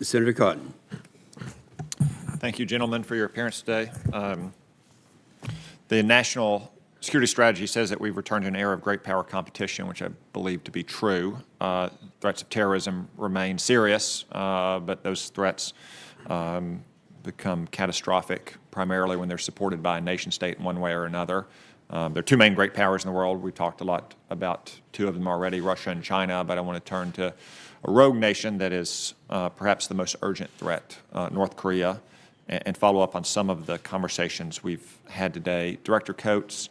Senator Cotton. Thank you, gentlemen, for your appearance today. The national security strategy says that we've returned to an era of great power competition, which I believe to be true. Threats of terrorism remain serious, but those threats become catastrophic primarily when they're supported by a nation state in one way or another. There are two main great powers in the world. We've talked a lot about two of them already, Russia and China, but I want to turn to a rogue nation that is perhaps the most urgent threat, North Korea, and follow up on some of the conversations we've had today. Director Coates,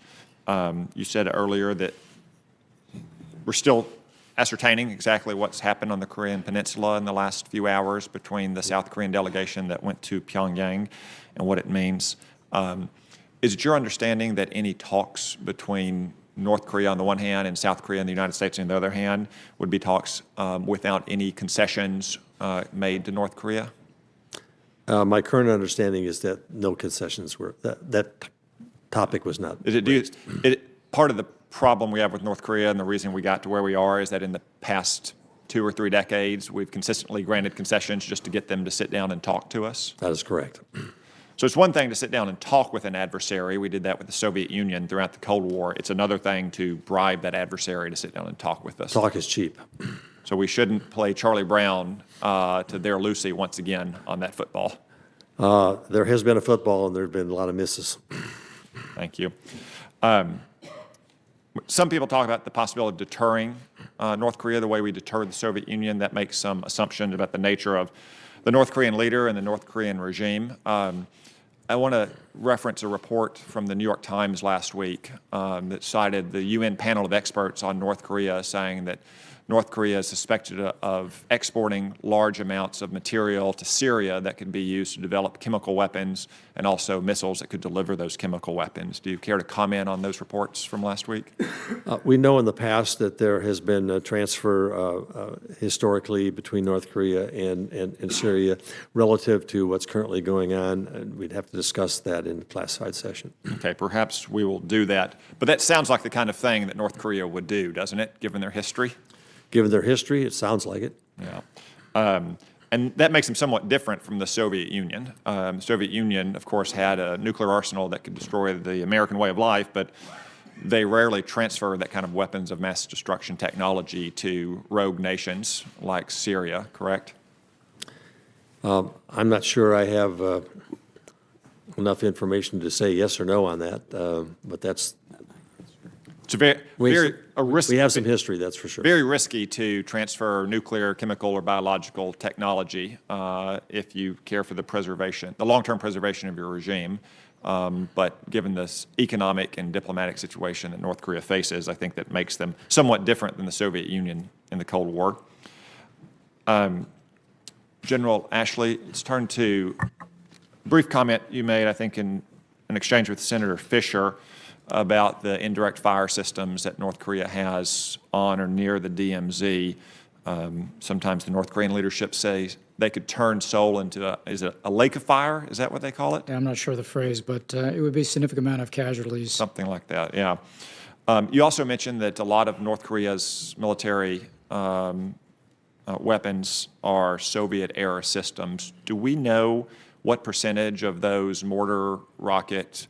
you said earlier that we're still ascertaining exactly what's happened on the Korean Peninsula in the last few hours between the South Korean delegation that went to Pyongyang and what it means. Is it your understanding that any talks between North Korea on the one hand and South Korea and the United States on the other hand would be talks without any concessions made to North Korea? My current understanding is that no concessions were, that topic was not raised. Part of the problem we have with North Korea and the reason we got to where we are is that in the past 2 or 3 decades, we've consistently granted concessions just to get them to sit down and talk to us. That is correct. So it's one thing to sit down and talk with an adversary. We did that with the Soviet Union throughout the Cold War. It's another thing to bribe that adversary to sit down and talk with us. Talk is cheap. So we shouldn't play Charlie Brown to their Lucy once again on that football. There has been a football, and there have been a lot of misses. Thank you. Some people talk about the possibility of deterring North Korea the way we deterred the Soviet Union. That makes some assumptions about the nature of the North Korean leader and the North Korean regime. I want to reference a report from the New York Times last week that cited the UN panel of experts on North Korea saying that North Korea is suspected of exporting large amounts of material to Syria that could be used to develop chemical weapons and also missiles that could deliver those chemical weapons. Do you care to comment on those reports from last week? We know in the past that there has been a transfer historically between North Korea and Syria relative to what's currently going on, and we'd have to discuss that in the classified session. Okay, perhaps we will do that. But that sounds like the kind of thing that North Korea would do, doesn't it, given their history? Given their history, it sounds like it. Yeah. And that makes them somewhat different from the Soviet Union. The Soviet Union, of course, had a nuclear arsenal that could destroy the American way of life, but they rarely transfer that kind of weapons of mass destruction technology to rogue nations like Syria, correct? I'm not sure I have enough information to say yes or no on that, but that's... It's a risky. We have some history, that's for sure. Very risky to transfer nuclear, chemical, or biological technology if you care for the long-term preservation of your regime. But given this economic and diplomatic situation that North Korea faces, I think that makes them somewhat different than the Soviet Union in the Cold War. General Ashley, let's turn to a brief comment you made, I think, in an exchange with Senator Fisher about the indirect fire systems that North Korea has on or near the DMZ. Sometimes the North Korean leadership says they could turn Seoul into a lake of fire? Is that what they call it? Yeah, I'm not sure of the phrase, but it would be a significant amount of casualties. Something like that, yeah. You also mentioned that a lot of North Korea's military weapons are Soviet-era systems. Do we know what percentage of those mortar, rocket,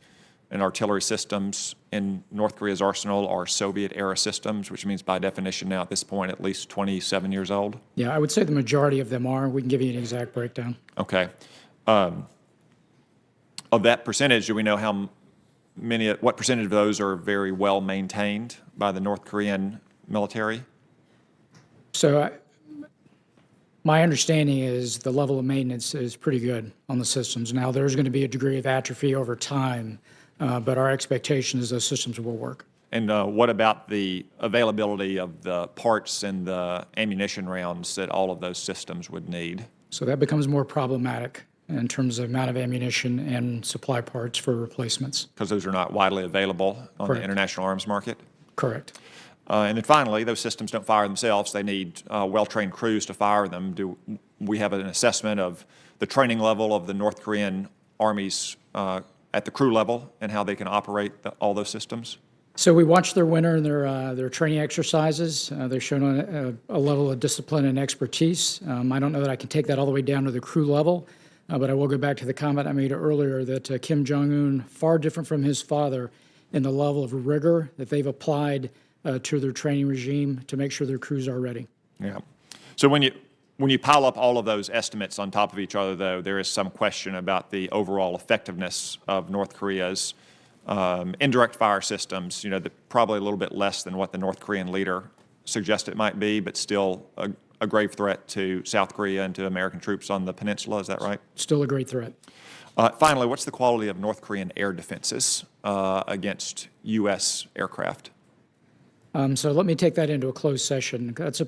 and artillery systems in North Korea's arsenal are Soviet-era systems, which means by definition now at this point at least 27 years old? Yeah, I would say the majority of them are. We can give you an exact breakdown. Okay. Of that percentage, do we know what percentage of those are very well maintained by the North Korean military? So my understanding is the level of maintenance is pretty good on the systems. Now, there's going to be a degree of atrophy over time, but our expectation is those systems will work. And what about the availability of the parts and the ammunition rounds that all of those systems would need? So that becomes more problematic in terms of amount of ammunition and supply parts for replacements. Because those are not widely available on Correct. The international arms market? Correct. And then finally, those systems don't fire themselves. They need well-trained crews to fire them. Do we have an assessment of the training level of the North Korean armies at the crew level and how they can operate all those systems? So we watched their winter and their training exercises. They've shown a level of discipline and expertise. I don't know that I can take that all the way down to the crew level, but I will go back to the comment I made earlier that Kim Jong-un, far different from his father in the level of rigor that they've applied to their training regime to make sure their crews are ready. Yeah. So when you pile up all of those estimates on top of each other, though, there is some question about the overall effectiveness of North Korea's indirect fire systems, probably a little bit less than what the North Korean leader suggested it might be, but still a grave threat to South Korea and to American troops on the peninsula. Is that right? Still a great threat. Finally, what's the quality of North Korean air defenses against U.S. aircraft? So let me take that into a closed session. That's a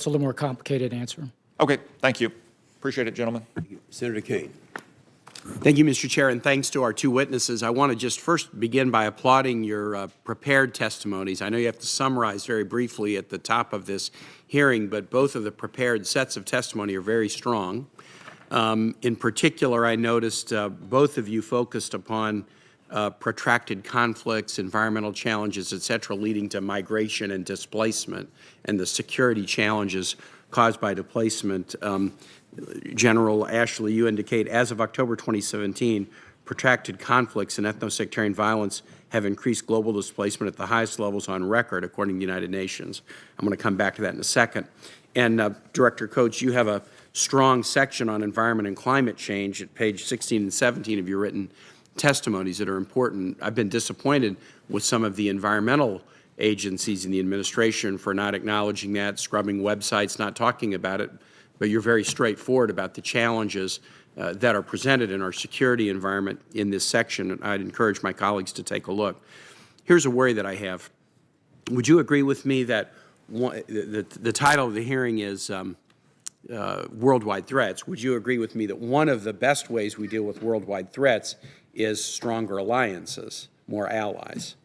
little more complicated answer. Okay, thank you. Appreciate it, gentlemen. Senator Kane. Thank you, Mr. Chair, and thanks to our two witnesses. I want to just first begin by applauding your prepared testimonies. I know you have to summarize very briefly at the top of this hearing, but both of the prepared sets of testimony are very strong. In particular, I noticed both of you focused upon protracted conflicts, environmental challenges, et cetera, leading to migration and displacement, and the security challenges caused by displacement. General Ashley, you indicate, as of October 2017, protracted conflicts and ethno-sectarian violence have increased global displacement at the highest levels on record, according to the United Nations. I'm going to come back to that in a second. And Director Coates, you have a strong section on environment and climate change at page 16 and 17 of your written testimonies that are important. I've been disappointed with some of the environmental agencies in the administration for not acknowledging that, scrubbing websites, not talking about it, but you're very straightforward about the challenges that are presented in our security environment in this section, and I'd encourage my colleagues to take a look. Here's a worry that I have. Would you agree with me that the title of the hearing is Worldwide Threats? Would you agree with me that one of the best ways we deal with worldwide threats is stronger alliances, more allies?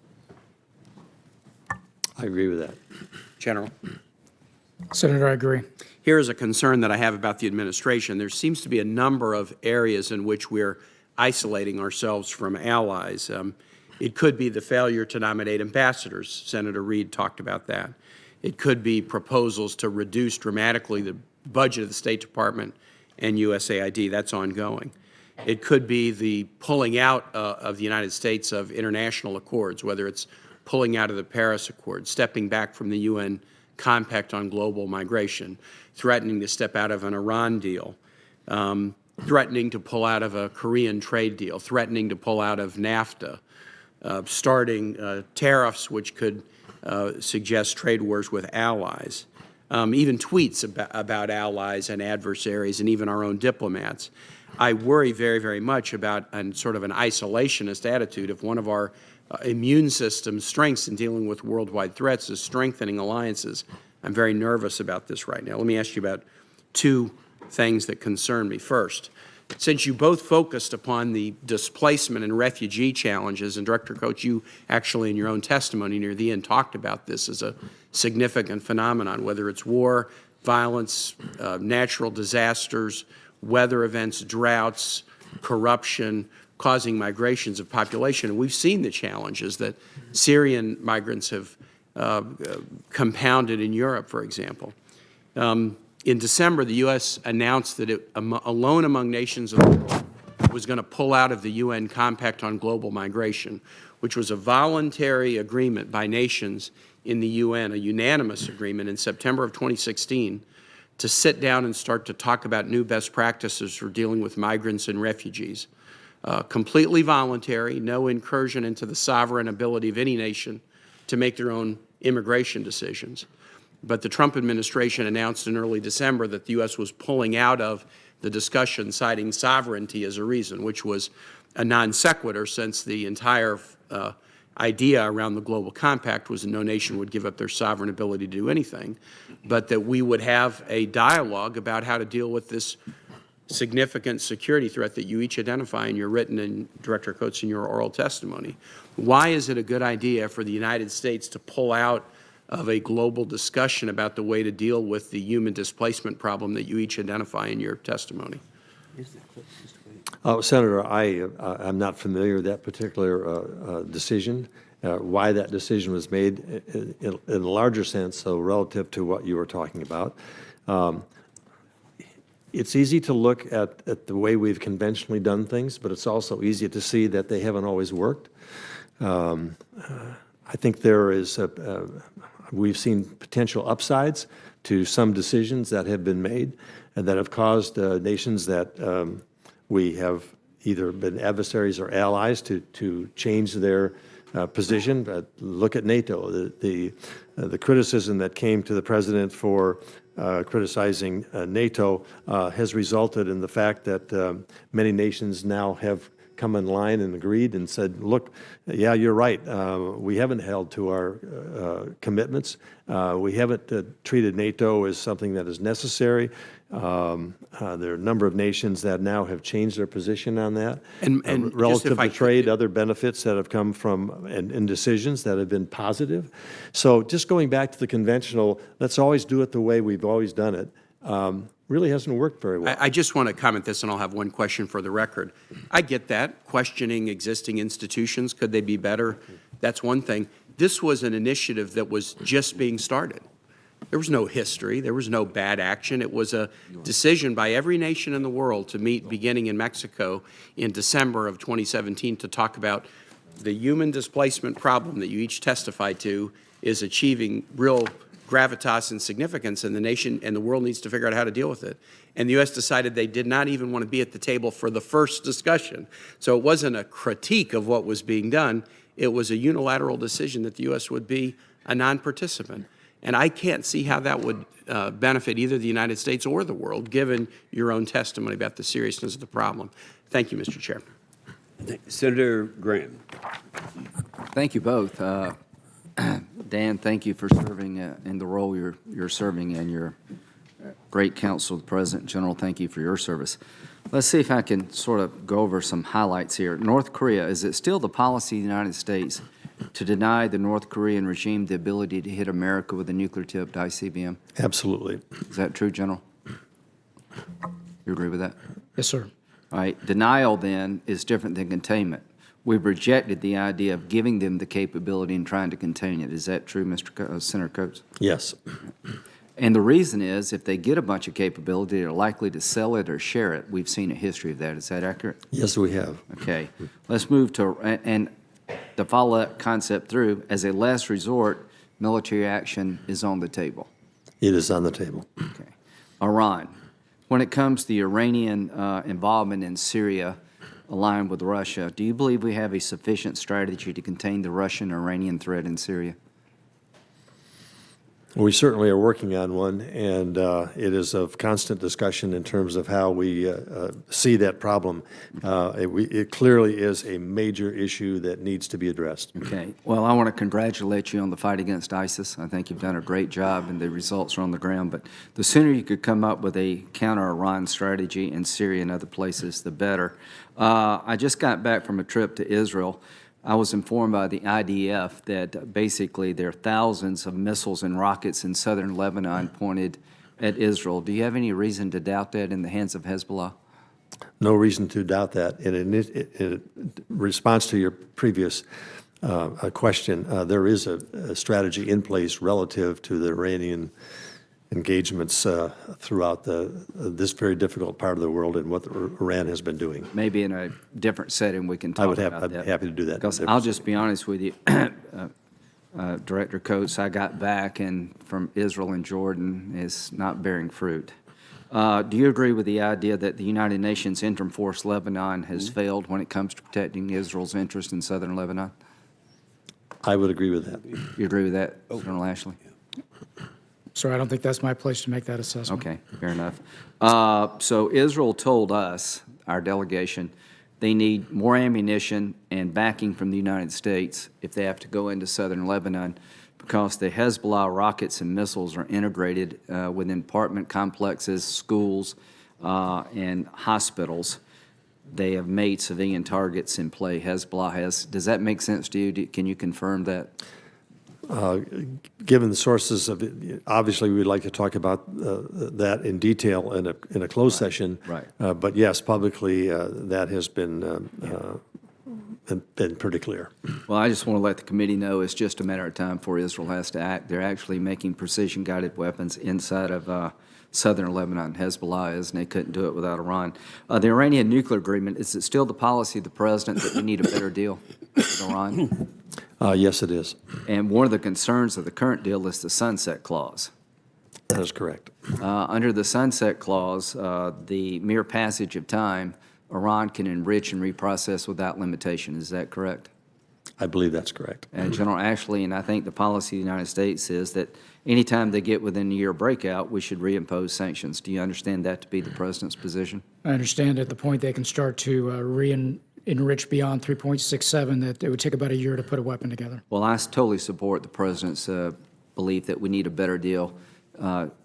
I agree with that. General? Senator, I agree. Here is a concern that I have about the administration. There seems to be a number of areas in which we're isolating ourselves from allies. It could be the failure to nominate ambassadors. Senator Reid talked about that. It could be proposals to reduce dramatically the budget of the State Department and USAID. That's ongoing. It could be the pulling out of the United States of international accords, whether it's pulling out of the Paris Accord, stepping back from the UN Compact on Global Migration, threatening to step out of an Iran deal, threatening to pull out of a Korean trade deal, threatening to pull out of NAFTA, starting tariffs which could suggest trade wars with allies, even tweets about allies and adversaries and even our own diplomats. I worry very, very much about sort of an isolationist attitude. If one of our immune system strengths in dealing with worldwide threats is strengthening alliances, I'm very nervous about this right now. Let me ask you about two things that concern me. First, since you both focused upon the displacement and refugee challenges, and Director Coates, you actually in your own testimony near the end talked about this as a significant phenomenon, whether it's war, violence, natural disasters, weather events, droughts, corruption, causing migrations of population. And we've seen the challenges that Syrian migrants have compounded in Europe, for example. In December, the U.S. announced that it, alone among nations of the world, was going to pull out of the UN Compact on Global Migration, which was a voluntary agreement by nations in the UN, a unanimous agreement in September of 2016, to sit down and start to talk about new best practices for dealing with migrants and refugees. Completely voluntary, no incursion into the sovereign ability of any nation to make their own immigration decisions. But the Trump administration announced in early December that the U.S. was pulling out of the discussion, citing sovereignty as a reason, which was a non sequitur, since the entire idea around the Global Compact was that no nation would give up their sovereign ability to do anything, but that we would have a dialogue about how to deal with this significant security threat that you each identify in your written and, Director Coates, in your oral testimony. Why is it a good idea for the United States to pull out of a global discussion about the way to deal with the human displacement problem that you each identify in your testimony? Senator, I'm not familiar with that particular decision, why that decision was made in a larger sense, so relative to what you were talking about. It's easy to look at the way we've conventionally done things, but it's also easy to see that they haven't always worked. I think there is we've seen potential upsides to some decisions that have been made and that have caused nations that we have either been adversaries or allies to change their position. Look at NATO. The criticism that came to the president for criticizing NATO has resulted in the fact that many nations now have come in line and agreed and said, look, yeah, you're right. We haven't held to our commitments. We haven't treated NATO as something that is necessary. There are a number of nations that now have changed their position on that. And relative to trade, other benefits that have come from and decisions that have been positive. So just going back to the conventional, let's always do it the way we've always done it, really hasn't worked very well. I just want to comment this, and I'll have one question for the record. I get that, questioning existing institutions, could they be better? That's one thing. This was an initiative that was just being started. There was no history. There was no bad action. It was a decision by every nation in the world to meet beginning in Mexico in December of 2017 to talk about the human displacement problem that you each testified to is achieving real gravitas and significance, and the nation and the world needs to figure out how to deal with it. And the U.S. decided they did not even want to be at the table for the first discussion. So it wasn't a critique of what was being done. It was a unilateral decision that the U.S. would be a non-participant. And I can't see how that would benefit either the United States or the world, given your own testimony about the seriousness of the problem. Thank you, Mr. Chairman. Senator Graham. Thank you both. Dan, thank you for serving in the role you're serving, and your great counsel, the President General, thank you for your service. Let's see if I can sort of go over some highlights here. North Korea, is it still the policy of the United States to deny the North Korean regime the ability to hit America with a nuclear-tipped ICBM? Absolutely. Is that true, General? You agree with that? Yes, sir. All right. Denial, then, is different than containment. We've rejected the idea of giving them the capability and trying to contain it. Is that true, Senator Coates? Yes. And the reason is, if they get a bunch of capability, they're likely to sell it or share it. We've seen a history of that. Is that accurate? Yes, we have. Okay. Let's move to, and to follow that concept through, as a last resort, military action is on the table. It is on the table. Okay. Iran. When it comes to the Iranian involvement in Syria, aligned with Russia, do you believe we have a sufficient strategy to contain the Russian-Iranian threat in Syria? We certainly are working on one, and it is of constant discussion in terms of how we see that problem. It clearly is a major issue that needs to be addressed. Okay. Well, I want to congratulate you on the fight against ISIS. I think you've done a great job, and the results are on the ground. But the sooner you could come up with a counter-Iran strategy in Syria and other places, the better. I just got back from a trip to Israel. I was informed by the IDF that basically there are thousands of missiles and rockets in southern Lebanon pointed at Israel. Do you have any reason to doubt that in the hands of Hezbollah? No reason to doubt that. And in response to your previous question, there is a strategy in place relative to the Iranian engagements throughout this very difficult part of the world and what Iran has been doing. Maybe in a different setting we can talk about that. I'd be happy to do that. Because I'll just be honest with you, Director Coates, I got back and from Israel and Jordan is not bearing fruit. Do you agree with the idea that the United Nations Interim Force Lebanon has failed when it comes to protecting Israel's interest in southern Lebanon? I would agree with that. You agree with that, General Ashley? Sir, I don't think that's my place to make that assessment. Okay, fair enough. So Israel told us, our delegation, they need more ammunition and backing from the United States if they have to go into southern Lebanon, because the Hezbollah rockets and missiles are integrated within apartment complexes, schools, and hospitals. They have made civilian targets in play. Hezbollah has. Does that make sense to you? Can you confirm that? Given the sources of it, obviously we'd like to talk about that in detail in a closed session. Right. But yes, publicly that has been been pretty clear. Well, I just want to let the committee know it's just a matter of time before Israel has to act. They're actually making precision-guided weapons inside of southern Lebanon and Hezbollah is, and they couldn't do it without Iran. The Iranian nuclear agreement, is it still the policy of the president that we need a better deal with Iran? Yes, it is. And one of the concerns of the current deal is the sunset clause. That is correct. Under the sunset clause, the mere passage of time, Iran can enrich and reprocess without limitation. Is that correct? I believe that's correct. And General Ashley, and I think the policy of the United States is that anytime they get within a year breakout, we should reimpose sanctions. Do you understand that to be the president's position? I understand at the point they can start to enrich beyond 3.67, that it would take about a year to put a weapon together. Well, I totally support the president's belief that we need a better deal,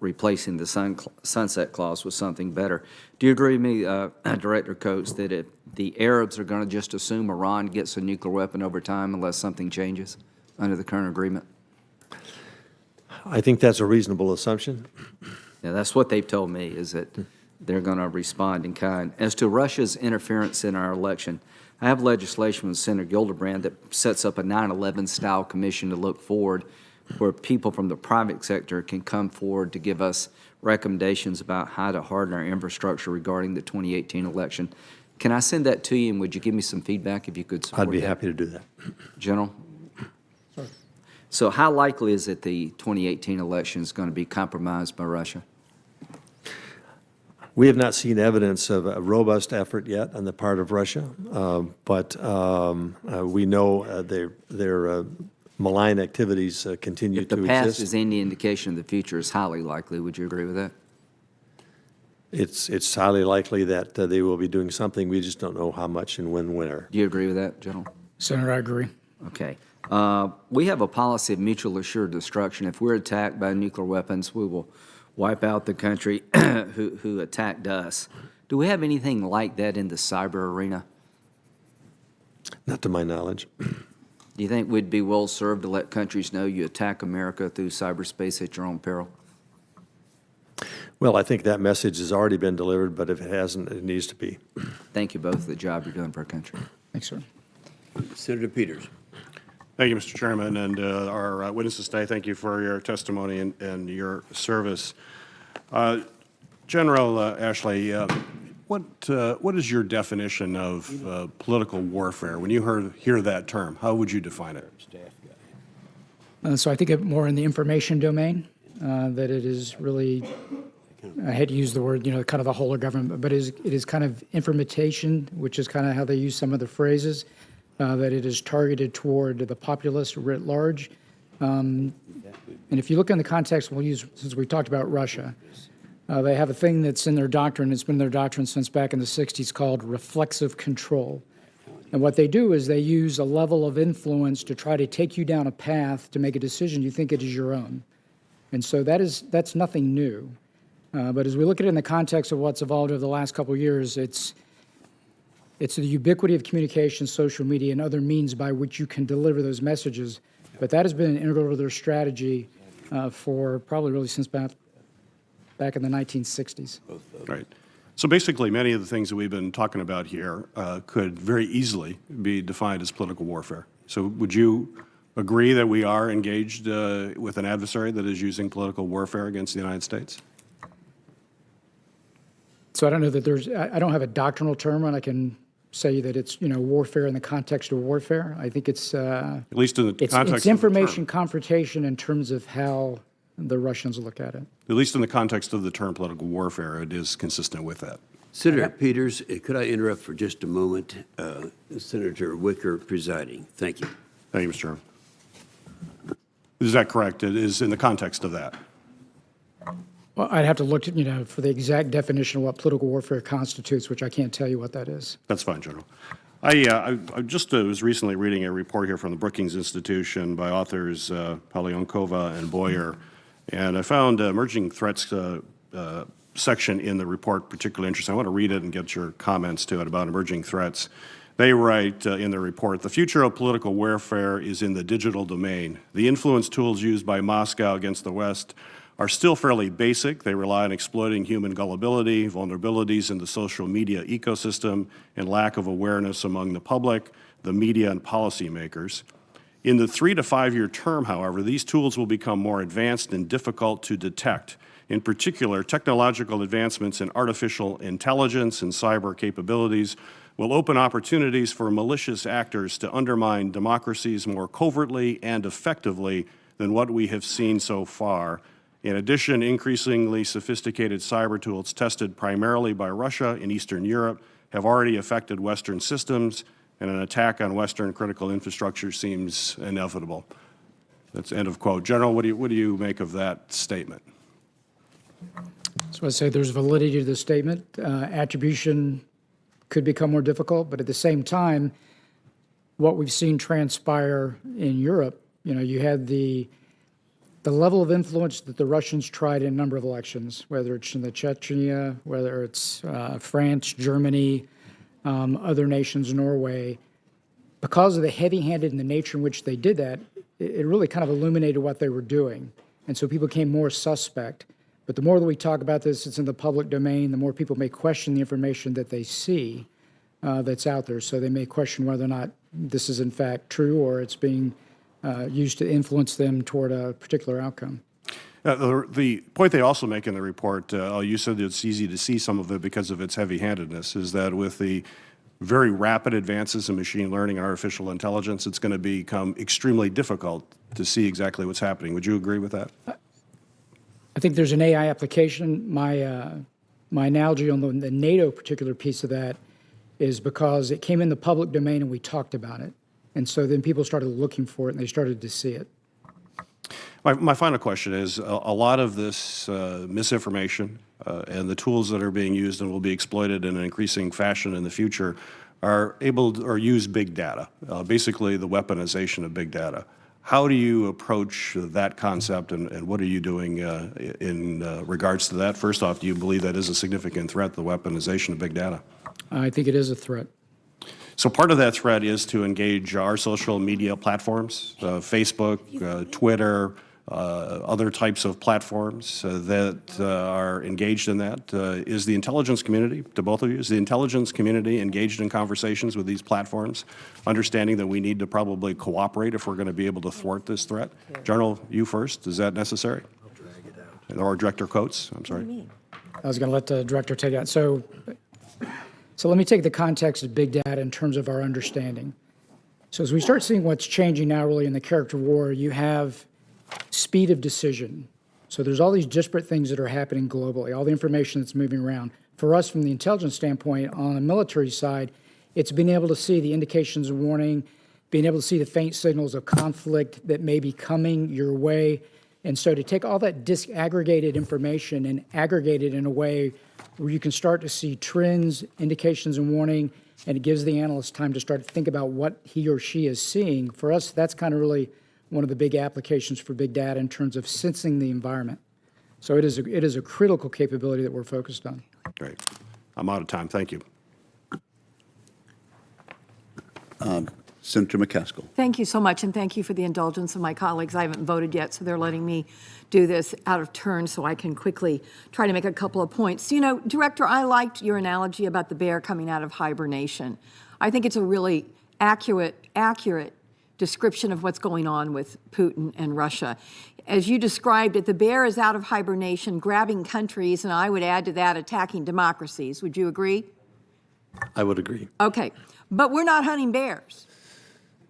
replacing the sunset clause with something better. Do you agree with me, Director Coates, that if the Arabs are going to just assume Iran gets a nuclear weapon over time unless something changes under the current agreement? I think that's a reasonable assumption. Yeah, that's what they've told me, is that they're going to respond in kind. As to Russia's interference in our election, I have legislation with Senator Gillibrand that sets up a 9/11 style commission to look forward, where people from the private sector can come forward to give us recommendations about how to harden our infrastructure regarding the 2018 election. Can I send that to you, and would you give me some feedback if you could support I'd be that? happy to do that. General? So how likely is it the 2018 election is going to be compromised by Russia? We have not seen evidence of a robust effort yet on the part of Russia, but we know their malign activities continue If the to past exist. is any indication of the future, is highly likely. Would you agree with that? It's highly likely that they will be doing something. We just don't know how much and when, where. Do you agree with that, General? Senator, I agree. Okay. We have a policy of mutual assured destruction. If we're attacked by nuclear weapons, we will wipe out the country who attacked us. Do we have anything like that in the cyber arena? Not to my knowledge. Do you think we'd be well served to let countries know you attack America through cyberspace at your own peril? Well, I think that message has already been delivered, but if it hasn't, it needs to be. Thank you both for the job you're doing for our country. Thanks, sir. Senator Peters. Thank you, Mr. Chairman, and our witnesses today. Thank you for your testimony and your service. General Ashley, what is your definition of political warfare? When you hear that term, how would you define it? So I think it more in the information domain, that it is really, I hate to use the word, kind of the whole of government, but it is kind of information, which is kind of how they use some of the phrases, that it is targeted toward the populace writ large. And if you look in the context, we'll use, since we talked about Russia, they have a thing that's in their doctrine, it's been their doctrine since back in the 60s, called reflexive control. And what they do is they use a level of influence to try to take you down a path to make a decision you think it is your own. And so that's nothing new. But as we look at it in the context of what's evolved over the last couple of years, it's the ubiquity of communication, social media, and other means by which you can deliver those messages. But that has been integral to their strategy for probably really since back in the 1960s. Right. So basically, many of the things that we've been talking about here could very easily be defined as political warfare. So would you agree that we are engaged with an adversary that is using political warfare against the United States? So I don't know that I don't have a doctrinal term, and I can say that it's, warfare in the context of warfare. I think it's At least in the context of it's the information term. confrontation in terms of how the Russians look at it. At least in the context of the term political warfare, it is consistent with that. Senator Peters, could I interrupt for just a moment? Senator Wicker presiding. Thank you. Thank you, Mr. Chairman. Is that correct? It is in the context of that. Well, I'd have to look at, for the exact definition of what political warfare constitutes, which I can't tell you what that is. That's fine, General. I just was recently reading a report here from the Brookings Institution by authors Palyonkova and Boyer, and I found emerging threats section in the report particularly interesting. I want to read it and get your comments to it about emerging threats. They write in their report, the future of political warfare is in the digital domain. The influence tools used by Moscow against the West are still fairly basic. They rely on exploiting human gullibility, vulnerabilities in the social media ecosystem, and lack of awareness among the public, the media, and policymakers. In the 3 to 5 year term, however, these tools will become more advanced and difficult to detect. In particular, technological advancements in artificial intelligence and cyber capabilities will open opportunities for malicious actors to undermine democracies more covertly and effectively than what we have seen so far. In addition, increasingly sophisticated cyber tools tested primarily by Russia in Eastern Europe have already affected Western systems, and an attack on Western critical infrastructure seems inevitable. That's end of quote. General, what do you make of that statement? So I'd say there's validity to the statement. Attribution could become more difficult, but at the same time, what we've seen transpire in Europe, you had the level of influence that the Russians tried in a number of elections, whether it's in the Chechnya, whether it's France, Germany, other nations, Norway. Because of the heavy-handed and the nature in which they did that, it really kind of illuminated what they were doing. And so people became more suspect. But the more that we talk about this, it's in the public domain, the more people may question the information that they see that's out there. So they may question whether or not this is in fact true or it's being used to influence them toward a particular outcome. The point they also make in the report, you said it's easy to see some of it because of its heavy-handedness, is that with the very rapid advances in machine learning and artificial intelligence, it's going to become extremely difficult to see exactly what's happening. Would you agree with that? I think there's an AI application. My analogy on the NATO particular piece of that is because it came in the public domain and we talked about it. And so then people started looking for it and they started to see it. My final question is, a lot of this misinformation and the tools that are being used and will be exploited in an increasing fashion in the future are able to, or use big data, basically the weaponization of big data. How do you approach that concept, and what are you doing in regards to that? First off, do you believe that is a significant threat, the weaponization of big data? I think it is a threat. So part of that threat is to engage our social media platforms, Facebook, Twitter, other types of platforms that are engaged in that. Is the intelligence community, to both of you, is the intelligence community engaged in conversations with these platforms, understanding that we need to probably cooperate if we're going to be able to thwart this threat? General, you first. Is that necessary? I'll drag it out. Or Director Coates, I'm sorry. I was going to let the director take that. So let me take the context of big data in terms of our understanding. So as we start seeing what's changing now really in the character war, you have speed of decision. So there's all these disparate things that are happening globally, all the information that's moving around. For us, from the intelligence standpoint, on the military side, it's being able to see the indications of warning, being able to see the faint signals of conflict that may be coming your way. And so to take all that disaggregated information and aggregate it in a way where you can start to see trends, indications, and warning, and it gives the analyst time to start to think about what he or she is seeing. For us, that's kind of really one of the big applications for big data in terms of sensing the environment. So it is a critical capability that we're focused on. Great. I'm out of time. Thank you. Senator McCaskill. Thank you so much, and thank you for the indulgence of my colleagues. I haven't voted yet, so they're letting me do this out of turn so I can quickly try to make a couple of points. You know, Director, I liked your analogy about the bear coming out of hibernation. I think it's a really accurate description of what's going on with Putin and Russia. As you described it, the bear is out of hibernation, grabbing countries, and I would add to that, attacking democracies. Would you agree? I would agree. Okay, but we're not hunting bears,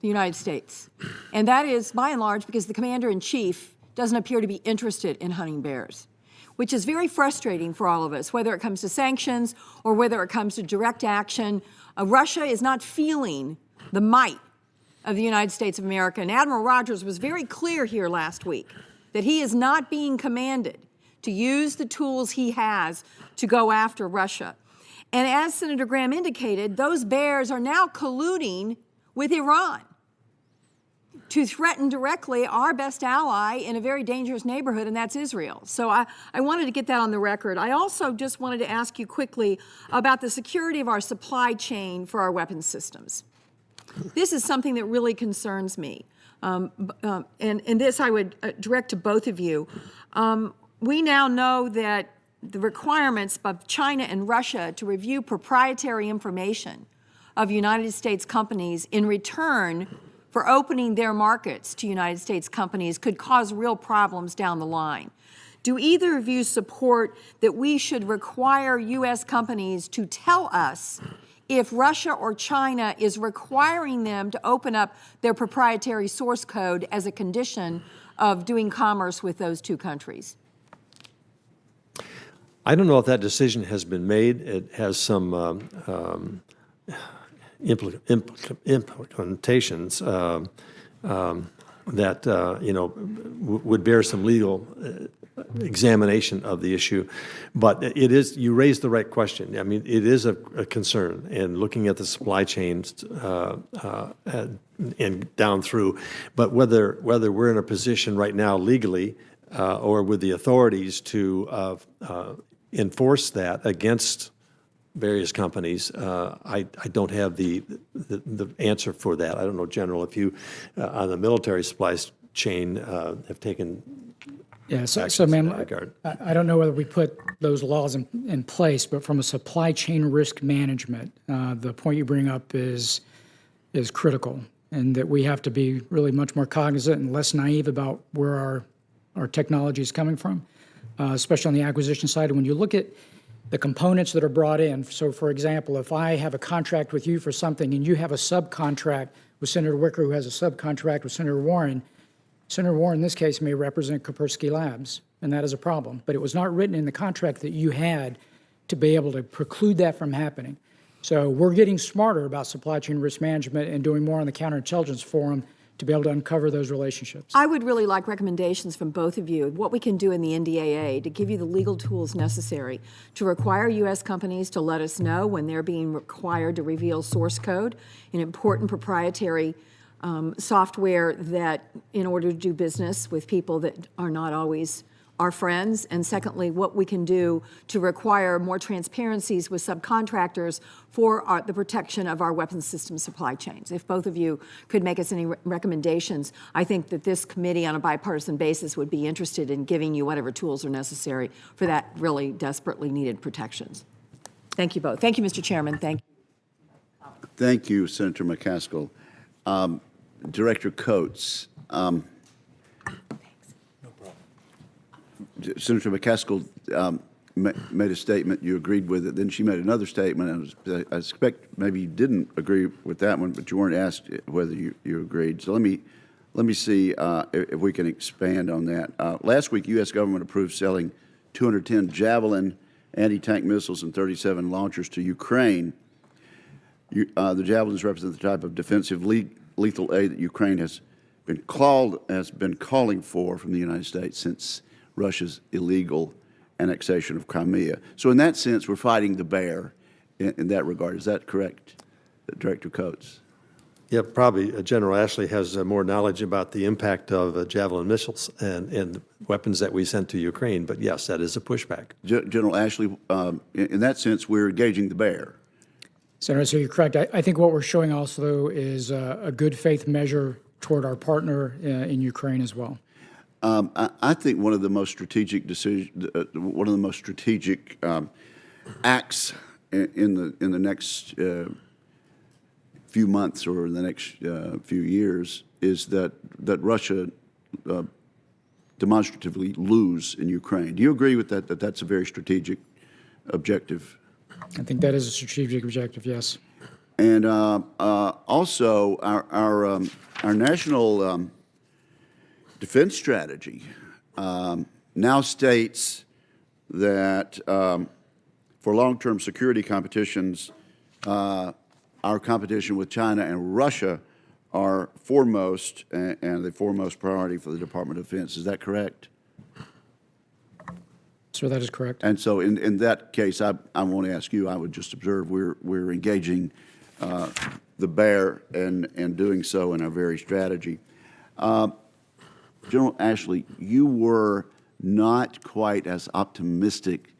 the United States. And that is, by and large, because the commander-in-chief doesn't appear to be interested in hunting bears, which is very frustrating for all of us, whether it comes to sanctions or whether it comes to direct action. Russia is not feeling the might of the United States of America. And Admiral Rogers was very clear here last week that he is not being commanded to use the tools he has to go after Russia. And as Senator Graham indicated, those bears are now colluding with Iran to threaten directly our best ally in a very dangerous neighborhood, and that's Israel. So I wanted to get that on the record. I also just wanted to ask you quickly about the security of our supply chain for our weapons systems. This is something that really concerns me. And this I would direct to both of you. we now know that the requirements of China and Russia to review proprietary information of United States companies in return for opening their markets to United States companies could cause real problems down the line. Do either of you support that we should require U.S. companies to tell us if Russia or China is requiring them to open up their proprietary source code as a condition of doing commerce with those two countries? I don't know if that decision has been made. It has some implications that would bear some legal examination of the issue. But it is, you raised the right question. I mean, it is a concern, and looking at the supply chains and down through. But whether we're in a position right now legally or with the authorities to enforce that against various companies, I don't have the answer for that. I don't know, General, if you, on the military supplies chain, have taken so ma'am, I don't know whether we put those laws in place, but from a supply chain risk management, the point you bring up is critical, and that we have to be really much more cognizant and less naive about where our technology is coming from, especially on the acquisition side. When you look at the components that are brought in, so for example, if I have a contract with you for something and you have a subcontract with Senator Wicker who has a subcontract with Senator Warren in this case may represent Kaspersky Labs, and that is a problem. But it was not written in the contract that you had to be able to preclude that from happening. So we're getting smarter about supply chain risk management and doing more on the counterintelligence forum to be able to uncover those relationships. I would really like recommendations from both of you, what we can do in the NDAA to give you the legal tools necessary to require U.S. companies to let us know when they're being required to reveal source code in important proprietary software that in order to do business with people that are not always our friends, and secondly, what we can do to require more transparencies with subcontractors for the protection of our weapons system supply chains. If both of you could make us any recommendations, I think that this committee on a bipartisan basis would be interested in giving you whatever tools are necessary for that really desperately needed protections. Thank you both. Thank you, Mr. Chairman. Thank you. Thank you, Senator McCaskill. Director Coates. Senator McCaskill made a statement, you agreed with it, then she made another statement, and I suspect maybe you didn't agree with that one, but you weren't asked whether you agreed. So let me see if we can expand on that. Last week, U.S. government approved selling 210 Javelin anti-tank missiles and 37 launchers to Ukraine. The Javelins represent the type of defensive lethal aid that Ukraine has been calling for from the United States since Russia's illegal annexation of Crimea. So in that sense, we're fighting the bear in that regard. Is that correct, Director Coates? Yeah, probably General Ashley has more knowledge about the impact of Javelin missiles and weapons that we sent to Ukraine, but yes, that is a pushback. General Ashley, in that sense, we're engaging the bear. Senator, so you're correct. I think what we're showing also is a good faith measure toward our partner in Ukraine as well. I think one of the most strategic acts in the next few months or in the next few years is that Russia demonstratively lose in Ukraine. Do you agree with that? That's a very strategic objective. I think that is a strategic objective. Yes. And also our national defense strategy now states that for long-term security competitions, our competition with China and Russia are foremost and the foremost priority for the Department of Defense. Is that correct? Sir, that is correct. And so in that case, I won't ask you. I would just observe we're engaging the bear and doing so in our very strategy. General Ashley, you were not quite as optimistic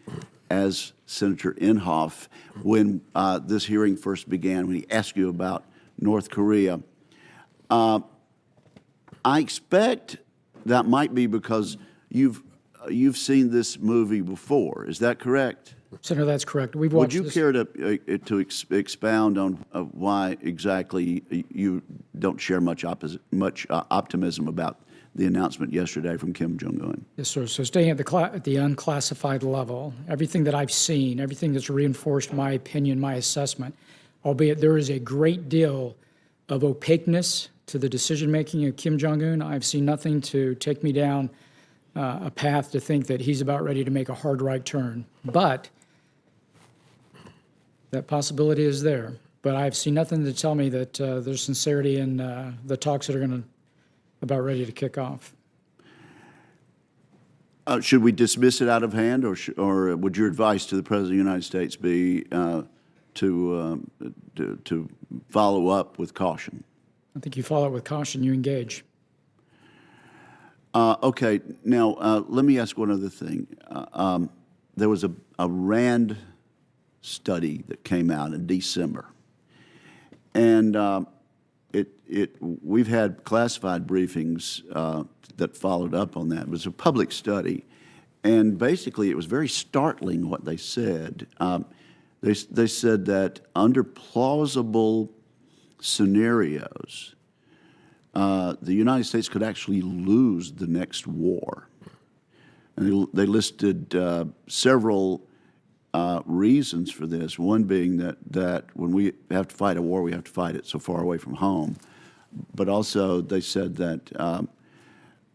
as Senator Inhofe when this hearing first began, when he asked you about North Korea. I expect that might be because you've you've seen this movie before, is that correct? Senator, that's correct. We've Would watched you this. care to expound on why exactly you don't share much optimism about the announcement yesterday from Kim Jong-un? Yes, sir. So staying at the unclassified level, everything that I've seen, everything that's reinforced my opinion, my assessment, albeit there is a great deal of opaqueness to the decision-making of Kim Jong-un, I've seen nothing to take me down a path to think that he's about ready to make a hard right turn. But that possibility is there. But I've seen nothing to tell me that there's sincerity in the talks that are about ready to kick off. Should we dismiss it out of hand, or would your advice to the President of the United States be to follow up with caution? I think you follow it with caution, you engage. Okay, now let me ask one other thing. There was a RAND study that came out in December, and we've had classified briefings that followed up on that. It was a public study, and basically it was very startling what they said. They said that under plausible scenarios, the United States could actually lose the next war. And they listed several reasons for this, one being that when we have to fight a war, we have to fight it so far away from home. But also they said that,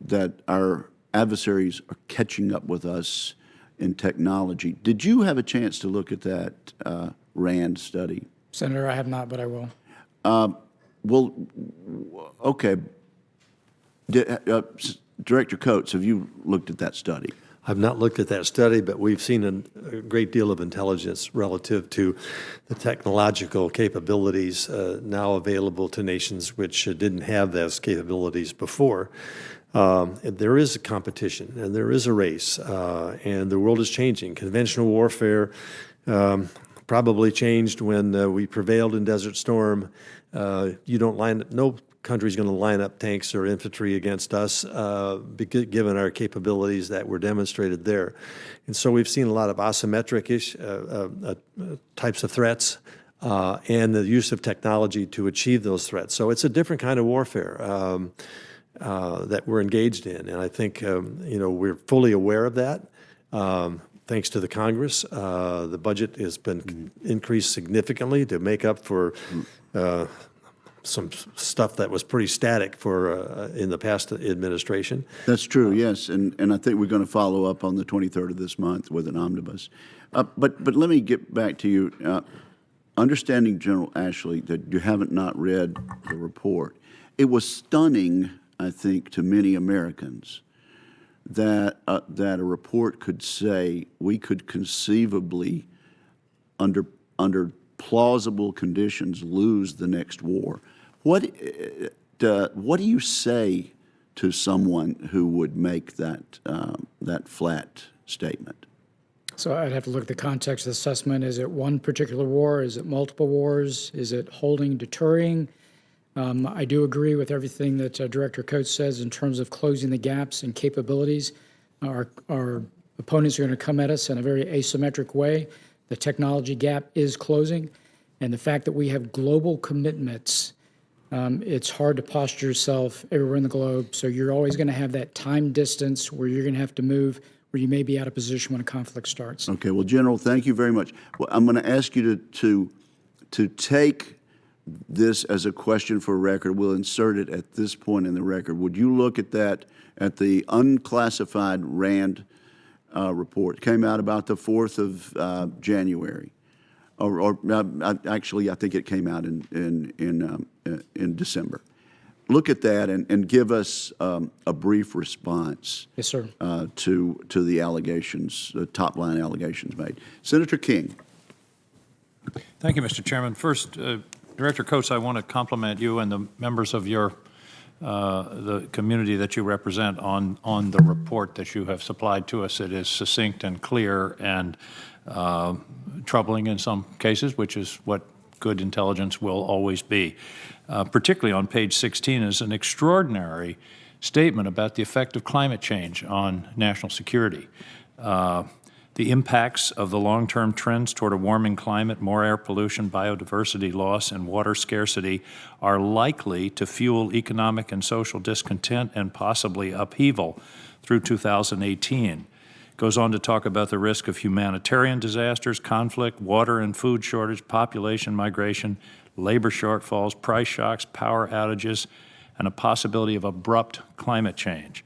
that our adversaries are catching up with us in technology. Did you have a chance to look at that RAND study? Senator, I have not, but I will. Well, okay. Director Coates, have you looked at that study? I've not looked at that study, but we've seen a great deal of intelligence relative to the technological capabilities now available to nations which didn't have those capabilities before. There is a competition, and there is a race, and the world is changing. Conventional warfare probably changed when we prevailed in Desert Storm. No country's going to line up tanks or infantry against us, given our capabilities that were demonstrated there. And so we've seen a lot of asymmetric types of threats and the use of technology to achieve those threats. So it's a different kind of warfare that we're engaged in. And I think, we're fully aware of that. Thanks to the Congress, the budget has been increased significantly to make up for some stuff that was pretty static in the past administration. That's true, yes, and I think we're going to follow up on the 23rd of this month with an omnibus. But let me get back to you. Understanding, General Ashley, that you haven't not read the report, it was stunning, I think, to many Americans that a report could say we could conceivably, under plausible conditions, lose the next war. What do you say to someone who would make that flat statement? So I'd have to look at the context of the assessment. Is it one particular war? Is it multiple wars? Is it holding, deterring? I do agree with everything that Director Coates says in terms of closing the gaps and capabilities. Our opponents are going to come at us in a very asymmetric way. The technology gap is closing, and the fact that we have global commitments, it's hard to posture yourself everywhere in the globe. So you're always going to have that time distance where you're going to have to move, where you may be out of position when a conflict starts. Okay, well, General, thank you very much. Well, I'm going to ask you to take this as a question for record. We'll insert it at this point in the record. Would you look at that, at the unclassified RAND report? It came out about the 4th of January. Actually, I think it came out in December. Look at that and give us a brief response. Yes, sir. To the allegations, the top line allegations made. Senator King. Thank you, Mr. Chairman. First, Director Coates, I want to compliment you and the members of your the community that you represent on the report that you have supplied to us. It is succinct and clear and troubling in some cases, which is what good intelligence will always be. Particularly on page 16 is an extraordinary statement about the effect of climate change on national security. The impacts of the long-term trends toward a warming climate, more air pollution, biodiversity loss, and water scarcity are likely to fuel economic and social discontent and possibly upheaval through 2018. Goes on to talk about the risk of humanitarian disasters, conflict, water and food shortage, population migration, labor shortfalls, price shocks, power outages, and a possibility of abrupt climate change.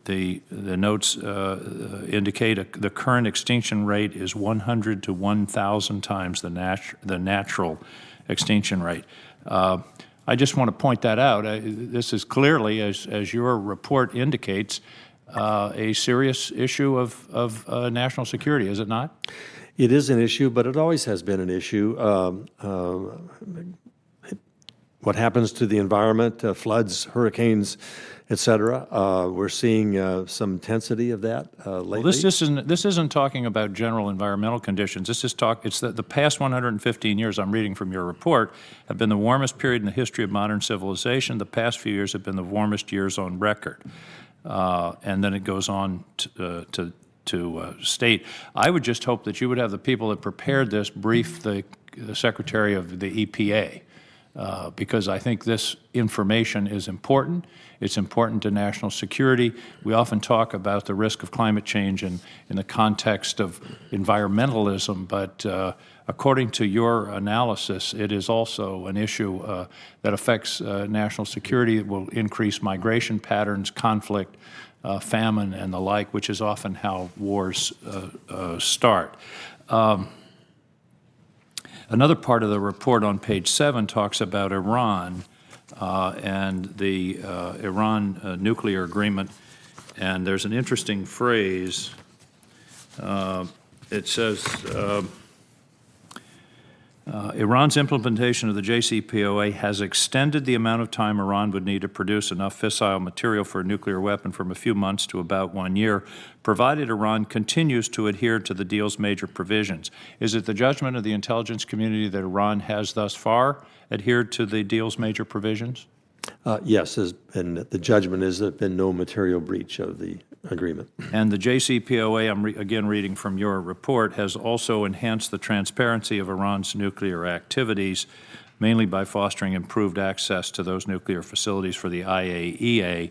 The notes indicate the current extinction rate is 100 to 1,000 times the natural extinction rate. I just want to point that out. This is clearly, as your report indicates, a serious issue of national security, is it not? It is an issue, but it always has been an issue. What happens to the environment, floods, hurricanes, et cetera. We're seeing some intensity of that lately. Well, this isn't talking about general environmental conditions. It's the past 115 years, I'm reading from your report, have been the warmest period in the history of modern civilization. The past few years have been the warmest years on record. And then it goes on to state. I would just hope that you would have the people that prepared this brief the Secretary of the EPA. Because I think this information is important. It's important to national security. We often talk about the risk of climate change in the context of environmentalism, but according to your analysis, it is also an issue that affects national security. It will increase migration patterns, conflict, famine, and the like, which is often how wars start. Another part of the report on page 7 talks about Iran and the Iran nuclear agreement. And there's an interesting phrase. It says, Iran's implementation of the JCPOA has extended the amount of time Iran would need to produce enough fissile material for a nuclear weapon from a few months to about 1 year, provided Iran continues to adhere to the deal's major provisions. Is it the judgment of the intelligence community that Iran has thus far adhered to the deal's major provisions? Yes, and the judgment is there has been no material breach of the agreement. And the JCPOA, I'm again reading from your report, has also enhanced the transparency of Iran's nuclear activities, mainly by fostering improved access to those nuclear facilities for the IAEA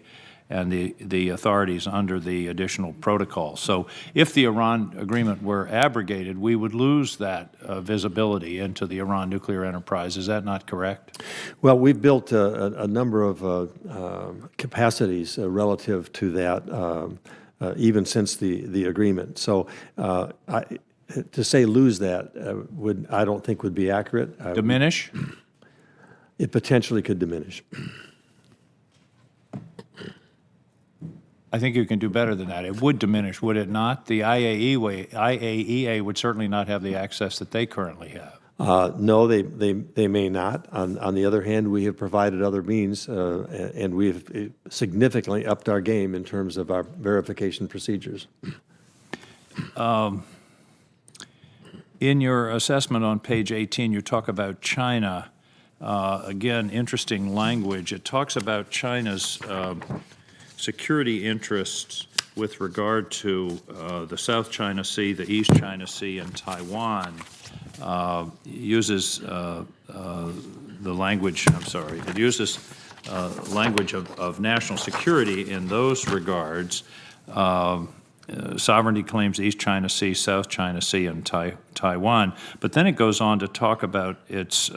and the authorities under the additional protocol. So if the Iran agreement were abrogated, we would lose that visibility into the Iran nuclear enterprise. Is that not correct? Well, we've built a number of capacities relative to that, even since the agreement. So to say lose that I don't think would be accurate. Diminish? It potentially could diminish. I think you can do better than that. It would diminish, would it not? The IAEA would certainly not have the access that they currently have. No, they may not. On the other hand, we have provided other means, and we've significantly upped our game in terms of our verification procedures. In your assessment on page 18, you talk about China. Again, interesting language. It talks about China's security interests with regard to the South China Sea, the East China Sea, and Taiwan. Uses the language, it uses language of national security in those regards. Sovereignty claims East China Sea, South China Sea, and Taiwan. But then it goes on to talk about its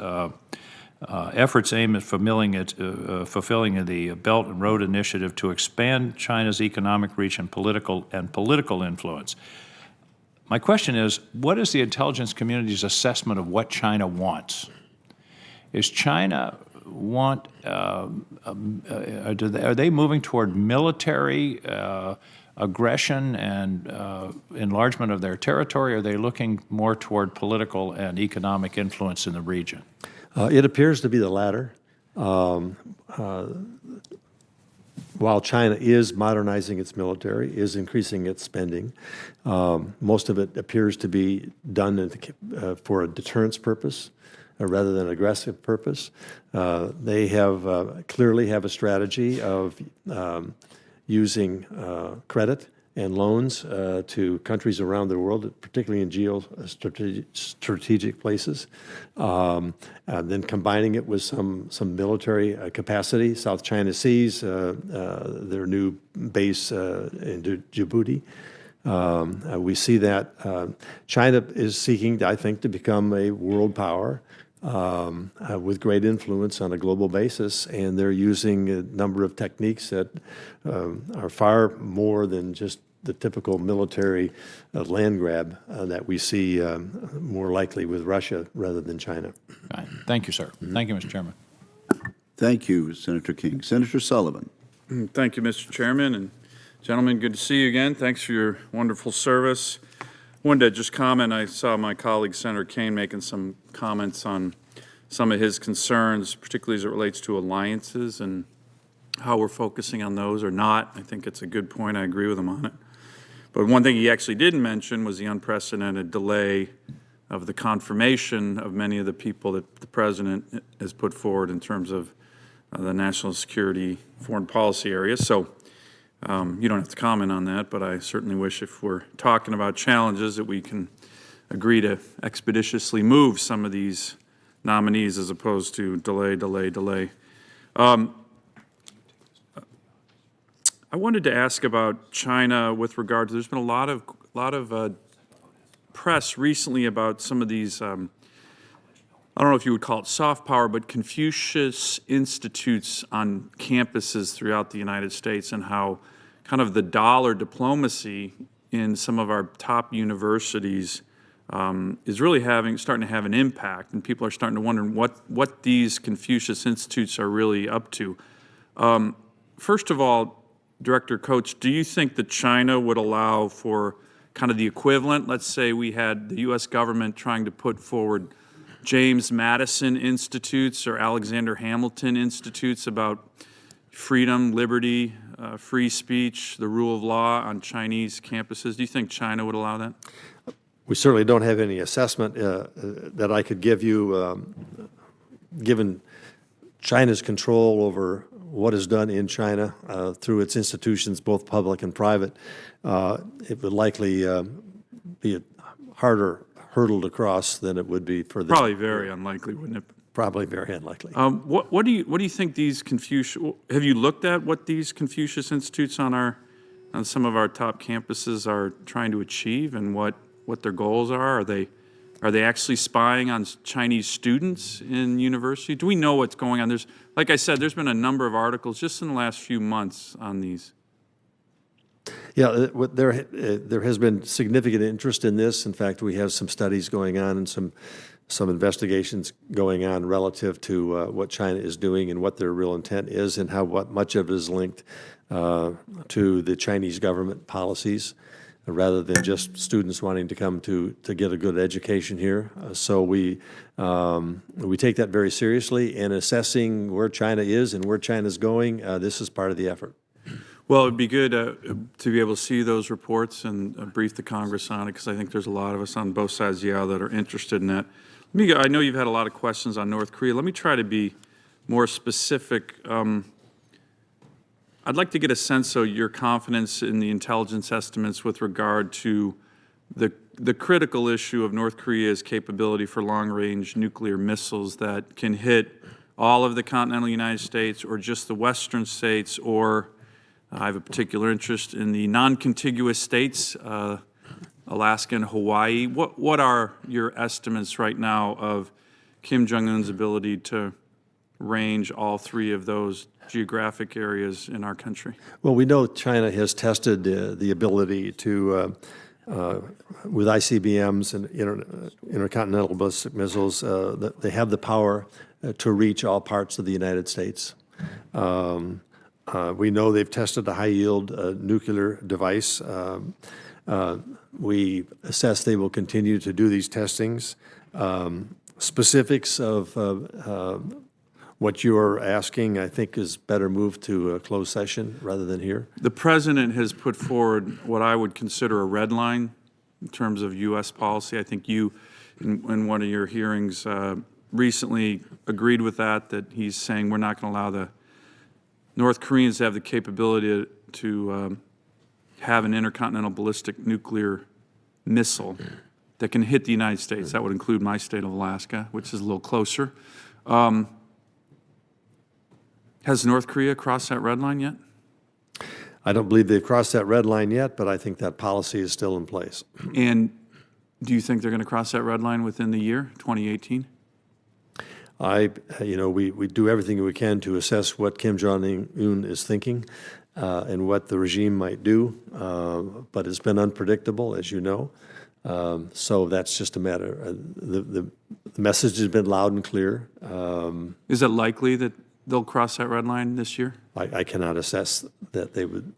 efforts aimed at fulfilling the Belt and Road Initiative to expand China's economic reach and political influence. My question is, what is the intelligence community's assessment of what China wants? Is China want, are they moving toward military aggression and enlargement of their territory, or are they looking more toward political and economic influence in the region? It appears to be the latter. While China is modernizing its military, is increasing its spending, most of it appears to be done for a deterrence purpose. rather than aggressive purpose. They have clearly have a strategy of using credit and loans to countries around the world, particularly in strategic places. Then combining it with some military capacity, South China Seas, their new base in Djibouti. We see that China is seeking, I think, to become a world power with great influence on a global basis, and they're using a number of techniques that are far more than just the typical military land grab that we see more likely with Russia rather than China. Right. Thank you, sir. Thank you, Mr. Chairman. Thank you, Senator King. Senator Sullivan. Thank you, Mr. Chairman. And gentlemen, good to see you again. Thanks for your wonderful service. Wanted to just comment, I saw my colleague Senator Kane making some comments on some of his concerns, particularly as it relates to alliances and how we're focusing on those or not. I think it's a good point. I agree with him on it. But one thing he actually didn't mention was the unprecedented delay of the confirmation of many of the people that the President has put forward in terms of the national security, foreign policy area. So you don't have to comment on that, but I certainly wish if we're talking about challenges that we can agree to expeditiously move some of these nominees as opposed to delay. I wanted to ask about China with regard to, there's been a lot of press recently about some of these, I don't know if you would call it soft power, but Confucius institutes on campuses throughout the United States, and how kind of the dollar diplomacy in some of our top universities is really starting to have an impact, and people are starting to wonder what these Confucius institutes are really up to. First of all, Director Coates, do you think that China would allow for kind of the equivalent? Let's say we had the U.S. government trying to put forward James Madison Institutes or Alexander Hamilton Institutes about freedom, liberty, free speech, the rule of law on Chinese campuses. Do you think China would allow that? We certainly don't have any assessment that I could give you, given China's control over what is done in China through its institutions, both public and private. It would likely be a harder hurdle to cross than it would be for this. Probably very unlikely, wouldn't it? Probably very unlikely. What do you think these Confucius? Have you looked at what these Confucius institutes on some of our top campuses are trying to achieve, and what their goals are? Are they actually spying on Chinese students in university? Do we know what's going on? Like I said, there's been a number of articles just in the last few months on these. Yeah, there has been significant interest in this. In fact, we have some studies going on and some investigations going on relative to what China is doing and what their real intent is, and what much of it is linked to the Chinese government policies, rather than just students wanting to come to get a good education here. So we take that very seriously, and assessing where China is and where China's going, this is part of the effort. Well, it'd be good to be able to see those reports and brief the Congress on it, because I think there's a lot of us on both sides of the aisle that are interested in that. I know you've had a lot of questions on North Korea. Let me try to be more specific. I'd like to get a sense of your confidence in the intelligence estimates with regard to the critical issue of North Korea's capability for long-range nuclear missiles that can hit all of the continental United States or just the western states, or I have a particular interest in the non-contiguous states, Alaska and Hawaii. What are your estimates right now of Kim Jong-un's ability to range all three of those geographic areas in our country? Well, we know China has tested the ability to, with ICBMs and intercontinental ballistic missiles, they have the power to reach all parts of the United States. We know they've tested a high-yield nuclear device. We assess they will continue to do these testings. Specifics of what you're asking, I think, is better moved to a closed session rather than here. The President has put forward what I would consider a red line in terms of U.S. policy. I think you, in one of your hearings, recently agreed with that he's saying we're not going to allow the North Koreans to have the capability to have an intercontinental ballistic nuclear missile that can hit the United States. That would include my state of Alaska, which is a little closer. Has North Korea crossed that red line yet? I don't believe they've crossed that red line yet, but I think that policy is still in place. And do you think they're going to cross that red line within the year, 2018? We do everything we can to assess what Kim Jong-un is thinking and what the regime might do, but it's been unpredictable, as you know. So that's just a matter. The message has been loud and clear. Is it likely that they'll cross that red line this year? I cannot assess that they would.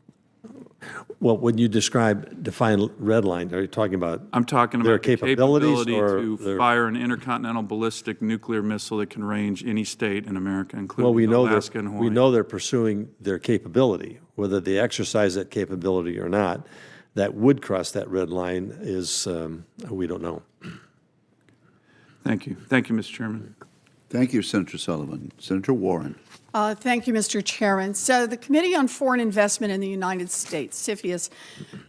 Well, when you define red line, are you talking about? I'm talking their about the capabilities capability to or fire an intercontinental ballistic nuclear missile that can range any state in America, including Well, Alaska and Hawaii. we know they're pursuing their capability. Whether they exercise that capability or not, that would cross that red line is, we don't know. Thank you. Thank you, Mr. Chairman. Thank you, Senator Sullivan. Senator Warren. Thank you, Mr. Chairman. So the Committee on Foreign Investment in the United States, CFIUS,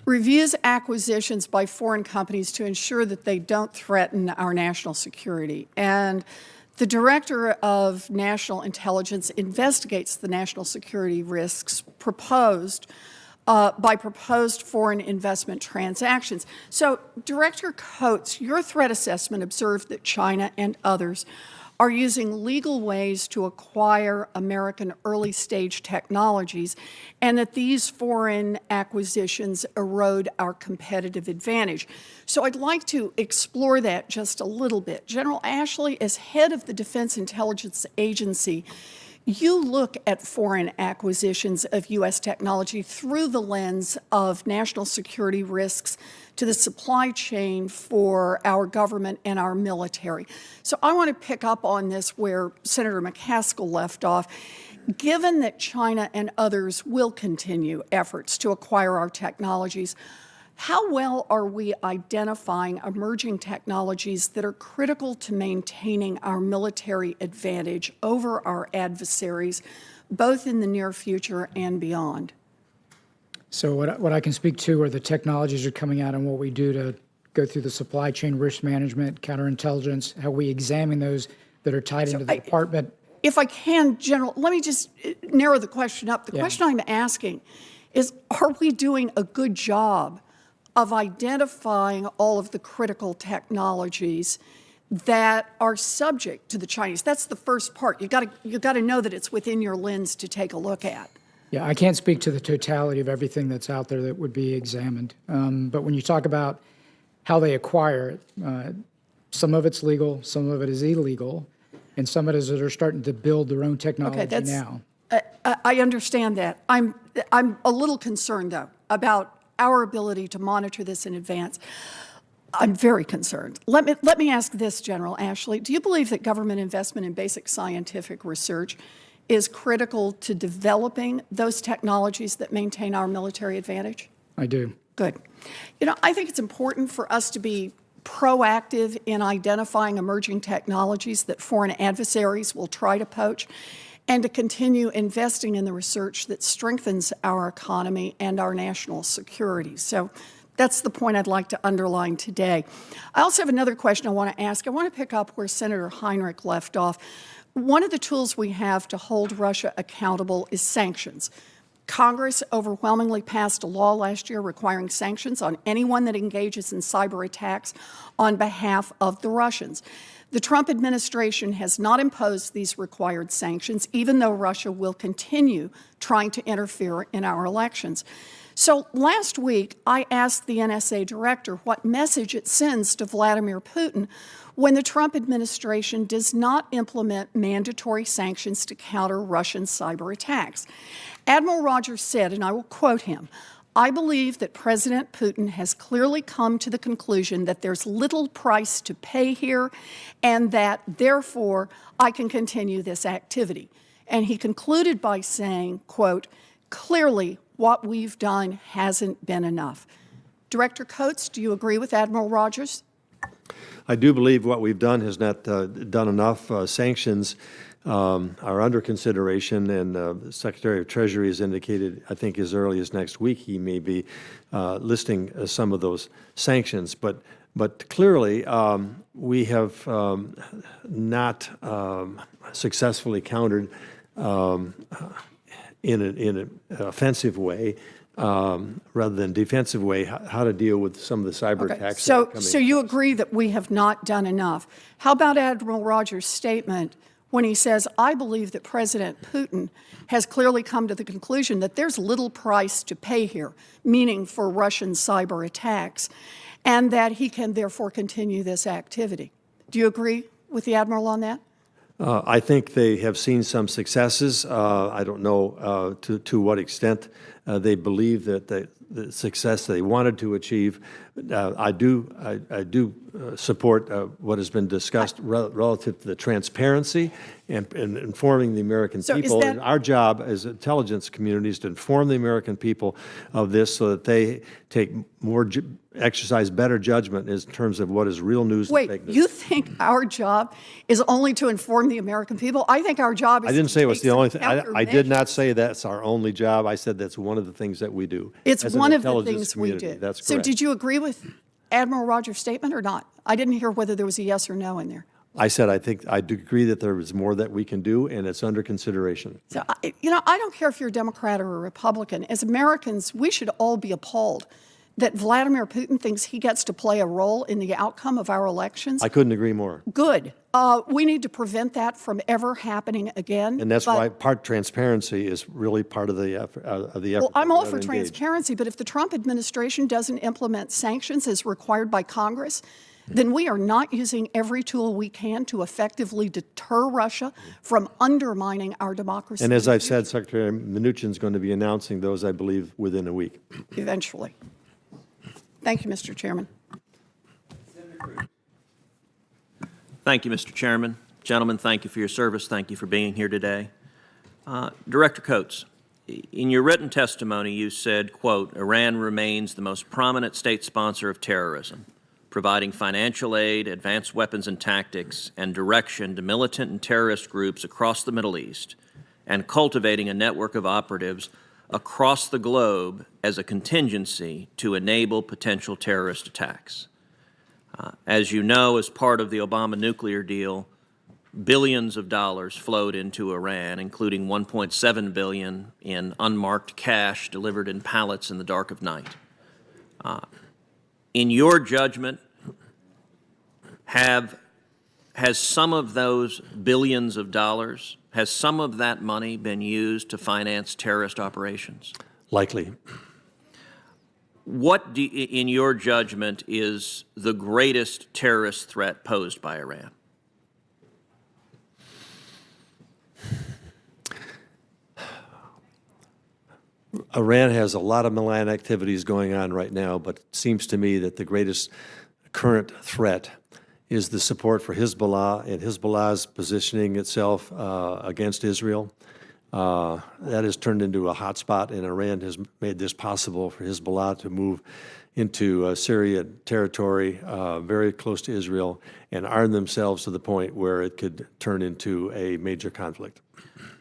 reviews acquisitions by foreign companies to ensure that they don't threaten our national security. And the Director of National Intelligence investigates the national security risks proposed by proposed foreign investment transactions. So, Director Coates, your threat assessment observed that China and others are using legal ways to acquire American early-stage technologies, and that these foreign acquisitions erode our competitive advantage. So I'd like to explore that just a little bit. General Ashley, as head of the Defense Intelligence Agency, you look at foreign acquisitions of U.S. technology through the lens of national security risks to the supply chain for our government and our military. So I want to pick up on this where Senator McCaskill left off. Given that China and others will continue efforts to acquire our technologies, how well are we identifying emerging technologies that are critical to maintaining our military advantage over our adversaries, both in the near future and beyond? So what I can speak to are the technologies that are coming out and what we do to go through the supply chain risk management, counterintelligence, how we examine those that are tied into the department. If I can, General, let me just narrow the question up. The question I'm asking is, are we doing a good job of identifying all of the critical technologies that are subject to the Chinese? That's the first part. You got to know that it's within your lens to take a look at. Yeah, I can't speak to the totality of everything that's out there that would be examined. But when you talk about how they acquire it, some of it's legal, some of it is illegal, and some of it is that are starting to build their own technology now. I understand that. I'm a little concerned, though, about our ability to monitor this in advance. I'm very concerned. Let me ask this, General Ashley. Do you believe that government investment in basic scientific research is critical to developing those technologies that maintain our military advantage? I do. Good. You know, I think it's important for us to be proactive in identifying emerging technologies that foreign adversaries will try to poach, and to continue investing in the research that strengthens our economy and our national security. So that's the point I'd like to underline today. I also have another question I want to ask. I want to pick up where Senator Heinrich left off. One of the tools we have to hold Russia accountable is sanctions. Congress overwhelmingly passed a law last year requiring sanctions on anyone that engages in cyber attacks on behalf of the Russians. The Trump administration has not imposed these required sanctions, even though Russia will continue trying to interfere in our elections. So last week, I asked the NSA director what message it sends to Vladimir Putin when the Trump administration does not implement mandatory sanctions to counter Russian cyber attacks. Admiral Rogers said, and I will quote him, "I believe that President Putin has clearly come to the conclusion that there's little price to pay here and that, therefore, I can continue this activity." And he concluded by saying, quote, "Clearly, what we've done hasn't been enough." Director Coates, do you agree with Admiral Rogers? I do believe what we've done has not done enough. Sanctions are under consideration, and the Secretary of Treasury has indicated, I think as early as next week, he may be listing some of those sanctions. But clearly, we have not successfully countered in an offensive way, rather than defensive way, how to deal with some of the cyber attacks. that are coming. So you agree that we have not done enough. How about Admiral Rogers' statement when he says, I believe that President Putin has clearly come to the conclusion that there's little price to pay here, meaning for Russian cyber attacks, and that he can therefore continue this activity. Do you agree with the Admiral on that? I think they have seen some successes. I don't know to what extent they believe that the success they wanted to achieve. I do support what has been discussed relative to the transparency and informing the American people. And our job as intelligence communities to inform the American people of this so that they take exercise better judgment in terms of what is real news and fake news. Wait, you think our job is only to inform the American people? I think our job is I didn't say it was the only thing. I did countermeasures. not say that's our only job. I said that's one of the things that we do. It's as an one of the intelligence things we community. do. That's So correct. did you agree with Admiral Rogers' statement or not? I didn't hear whether there was a yes or no in there. I said I think I do agree that there is more that we can do, and it's under consideration. So, I don't care if you're a Democrat or a Republican. As Americans, we should all be appalled that Vladimir Putin thinks he gets to play a role in the outcome of our elections. I couldn't agree more. Good. We need to prevent that from ever happening again. And that's why transparency is really part of the effort. Well, I'm all for transparency, but if the Trump administration doesn't implement sanctions as required by Congress, then we are not using every tool we can to effectively deter Russia from undermining our democracy. And as I've said, Secretary Mnuchin is going to be announcing those, I believe, within a week. Eventually. Thank you, Mr. Chairman. Thank you, Mr. Chairman. Gentlemen, thank you for your service. Thank you for being here today. Director Coates, in your written testimony, you said, quote, Iran remains the most prominent state sponsor of terrorism, providing financial aid, advanced weapons and tactics, and direction to militant and terrorist groups across the Middle East, and cultivating a network of operatives across the globe as a contingency to enable potential terrorist attacks. As you know, as part of the Obama nuclear deal, billions of dollars flowed into Iran, including $1.7 billion in unmarked cash delivered in pallets in the dark of night. In your judgment, has some of those billions of dollars, has some of that money been used to finance terrorist operations? Likely. What, in your judgment, is the greatest terrorist threat posed by Iran? Iran has a lot of malign activities going on right now, but it seems to me that the greatest current threat is the support for Hezbollah and Hezbollah's positioning itself against Israel. That has turned into a hotspot, and Iran has made this possible for Hezbollah to move into Syrian territory very close to Israel and arm themselves to the point where it could turn into a major conflict.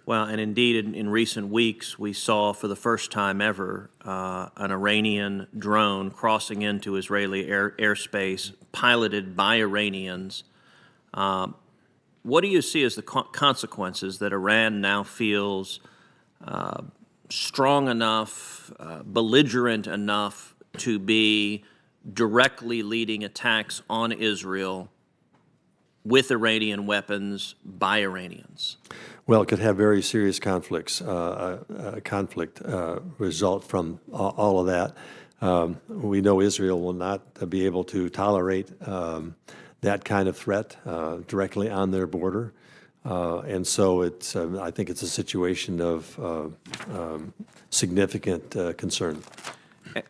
Well, and indeed, in recent weeks, we saw for the first time ever an Iranian drone crossing into Israeli airspace, piloted by Iranians. What do you see as the consequences that Iran now feels strong enough, belligerent enough to be directly leading attacks on Israel with Iranian weapons by Iranians? Well, it could have very serious conflicts, conflict result from all of that. We know Israel will not be able to tolerate that kind of threat directly on their border. And so it's, I think it's a situation of significant concern.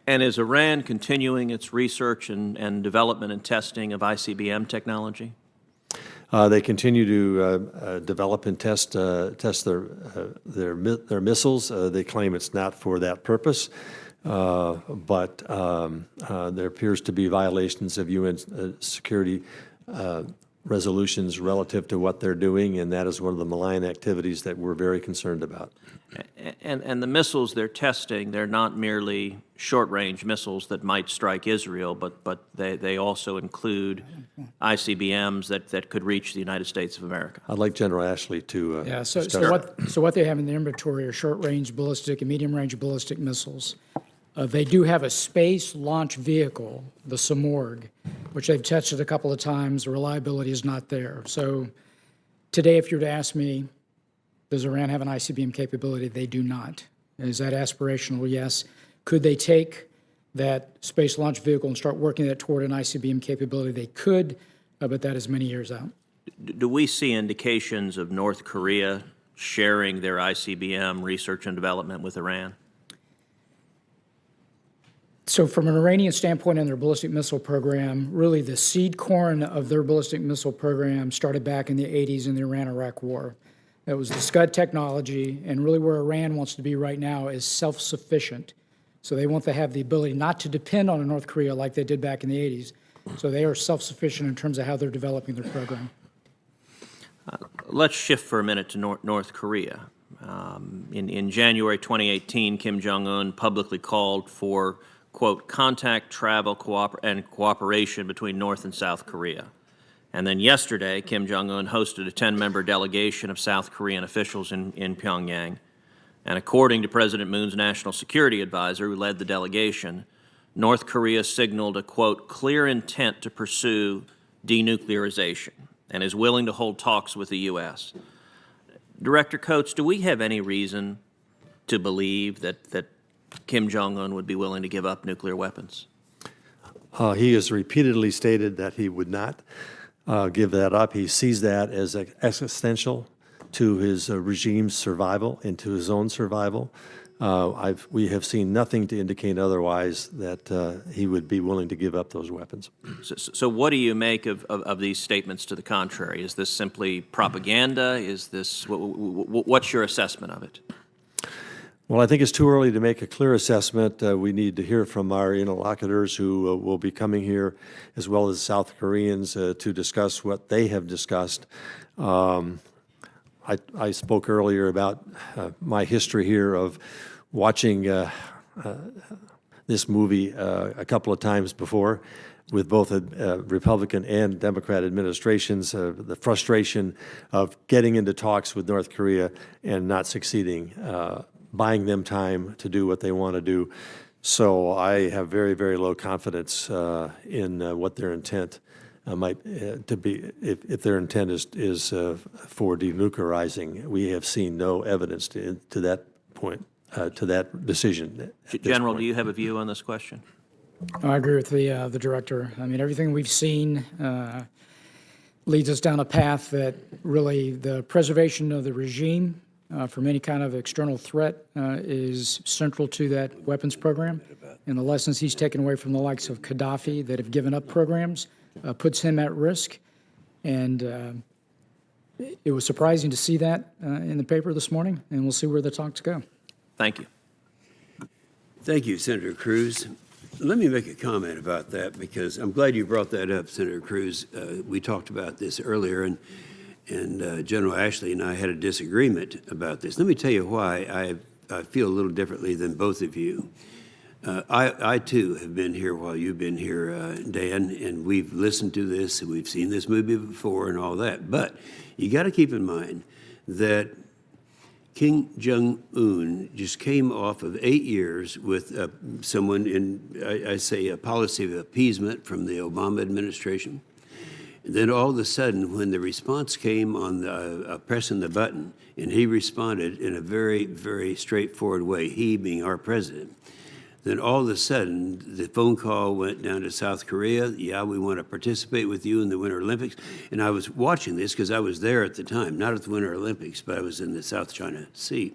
And is Iran continuing its research and development and testing of ICBM technology? They continue to develop and test their missiles. They claim it's not for that purpose. but there appears to be violations of UN security resolutions relative to what they're doing, and that is one of the malign activities that we're very concerned about. And the missiles they're testing, they're not merely short-range missiles that might strike Israel, but they also include ICBMs that could reach the United States of America. I'd like General Ashley to Yeah, discuss so what they have in their inventory are short-range ballistic and medium-range ballistic missiles. They do have a space launch vehicle, the Samorg, which they've tested a couple of times. The reliability is not there. So today, if you were to ask me, does Iran have an ICBM capability? They do not. Is that aspirational? Yes. Could they take that space launch vehicle and start working that toward an ICBM capability? They could, but that is many years out. Do we see indications of North Korea sharing their ICBM research and development with Iran? So from an Iranian standpoint in their ballistic missile program, really the seed corn of their ballistic missile program started back in the 80s in the Iran-Iraq war. It was the Scud technology, and really where Iran wants to be right now is self-sufficient. So they want to have the ability not to depend on North Korea like they did back in the 80s. So they are self-sufficient in terms of how they're developing their program. Let's shift for a minute to North Korea. In January 2018, Kim Jong-un publicly called for, quote, contact, travel, and cooperation between North and South Korea. And then yesterday, Kim Jong-un hosted a 10-member delegation of South Korean officials in Pyongyang. And according to President Moon's national security advisor, who led the delegation, North Korea signaled a, quote, clear intent to pursue denuclearization and is willing to hold talks with the U.S. Director Coates, do we have any reason to believe that Kim Jong-un would be willing to give up nuclear weapons? He has repeatedly stated that he would not give that up. He sees that as existential to his regime's survival and to his own survival. We have seen nothing to indicate otherwise that he would be willing to give up those weapons. So what do you make of these statements to the contrary? Is this simply propaganda? Is this, what's your assessment of it? Well, I think it's too early to make a clear assessment. We need to hear from our interlocutors who will be coming here, as well as South Koreans, to discuss what they have discussed. I spoke earlier about my history here of watching this movie a couple of times before with both Republican and Democrat administrations, the frustration of getting into talks with North Korea and not succeeding, buying them time to do what they want to do. So I have very, very low confidence in what their intent might to be, if their intent is for denuclearizing. We have seen no evidence to that point, to that decision. General, do you have a view on this question? I agree with the director. I mean, everything we've seen leads us down a path that really the preservation of the regime from any kind of external threat is central to that weapons program. And the lessons he's taken away from the likes of Gaddafi that have given up programs puts him at risk. And it was surprising to see that in the paper this morning, and we'll see where the talks go. Thank you. Thank you, Senator Cruz. Let me make a comment about that, because I'm glad you brought that up, Senator Cruz. We talked about this earlier, and General Ashley and I had a disagreement about this. Let me tell you why I feel a little differently than both of you. I too have been here while you've been here, Dan, and we've listened to this, and we've seen this movie before and all that. But you got to keep in mind that Kim Jong-un just came off of 8 years with someone in, I say, a policy of appeasement from the Obama administration. And then all of a sudden, when the response came on the pressing the button, and he responded in a very, very straightforward way, he being our president, then all of a sudden, the phone call went down to South Korea. Yeah, we want to participate with you in the Winter Olympics. And I was watching this because I was there at the time, not at the Winter Olympics, but I was in the South China Sea.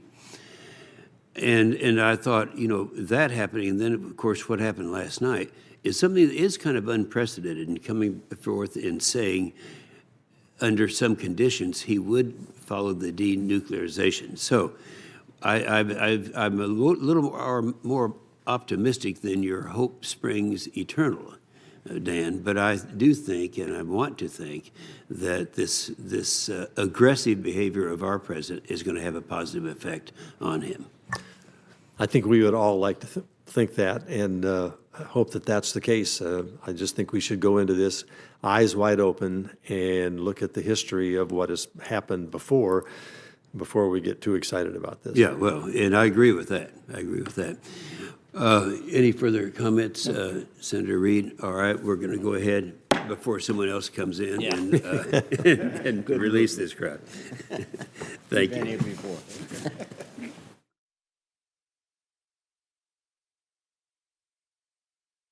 And I thought, you know, that happening, and then, of course, what happened last night is something that is kind of unprecedented in coming forth and saying, under some conditions, he would follow the denuclearization. So I'm a little more optimistic, then your hope springs eternal, Dan. But I do think, and I want to think, that this aggressive behavior of our president is going to have a positive effect on him. I think we would all like to think that, and hope that that's the case. I just think we should go into this eyes wide open and look at the history of what has happened before we get too excited about this. Yeah, well, and I agree with that. I agree with that. Any further comments, Senator Reid? All right, we're going to go ahead before someone else comes in and release this crowd. Thank you.